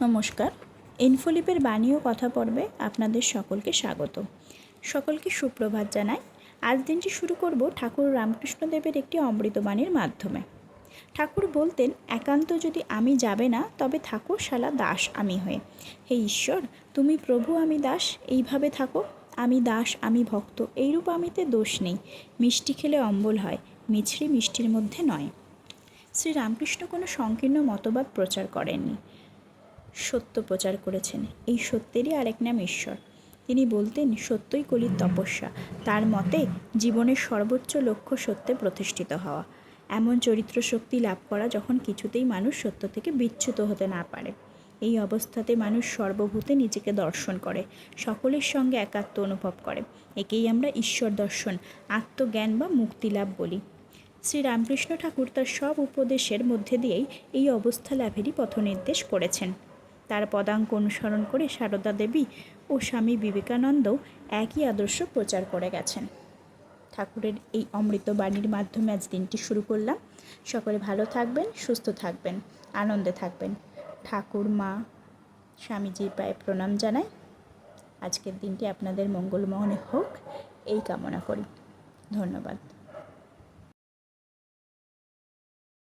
নমস্কার। ইনফোলিপের বাণী ও কথা পর্বে আপনাদের সকলকে স্বাগত। সকলকে সুপ্রভাত জানাই। আজ দিনটি শুরু করব ঠাকুর রামকৃষ্ণদেবের একটি অমৃতবাণীর মাধ্যমে। ঠাকুর বলতেন, একান্ত যদি আমি যাবে না, তবে থাকো শালা দাস আমি হয়ে। হে ঈশ্বর, তুমি প্রভু আমি দাস, এইভাবে থাকো। আমি দাস আমি ভক্ত, এইরূপ আমিতে দোষ নেই। মিষ্টি খেলে অম্বল হয়, মিছরি মিষ্টির মধ্যে নয়। শ্রী রামকৃষ্ণ কোনো সংকীর্ণ মতবাদ প্রচার করেননি, সত্য প্রচার করেছেন। এই সত্যেরই আরেক নাম ঈশ্বর। তিনি বলতেন, সত্যই কলির তপস্যা। তার মতে জীবনের সর্বোচ্চ লক্ষ্য সত্যে প্রতিষ্ঠিত হওয়া, এমন চরিত্র শক্তি লাভ করা যখন কিছুতেই মানুষ সত্য থেকে বিচ্যুত হতে না পারে। এই অবস্থাতে মানুষ সর্বভূতে নিজেকে দর্শন করে, সকলের সঙ্গে একাত্ম অনুভব করে। একেই আমরা ঈশ্বর দর্শন, আত্মজ্ঞান বা মুক্তিলাভ বলি। শ্রী রামকৃষ্ণ ঠাকুর তার সব উপদেশের মধ্যে দিয়েই এই অবস্থা লাভেরই পথনির্দেশ করেছেন। তার পদাঙ্ক অনুসরণ করে সারদা দেবী ও স্বামী বিবেকানন্দও একই আদর্শ প্রচার করে গেছেন। ঠাকুরের এই অমৃত বাণীর মাধ্যমে আজ দিনটি শুরু করলাম। সকলে ভালো থাকবেন, সুস্থ থাকবেন, আনন্দে থাকবেন। ঠাকুর, মা, স্বামীজির পায়ে প্রণাম জানাই। আজকের দিনটি আপনাদের মঙ্গলময় হোক এই কামনা করি। ধন্যবাদ।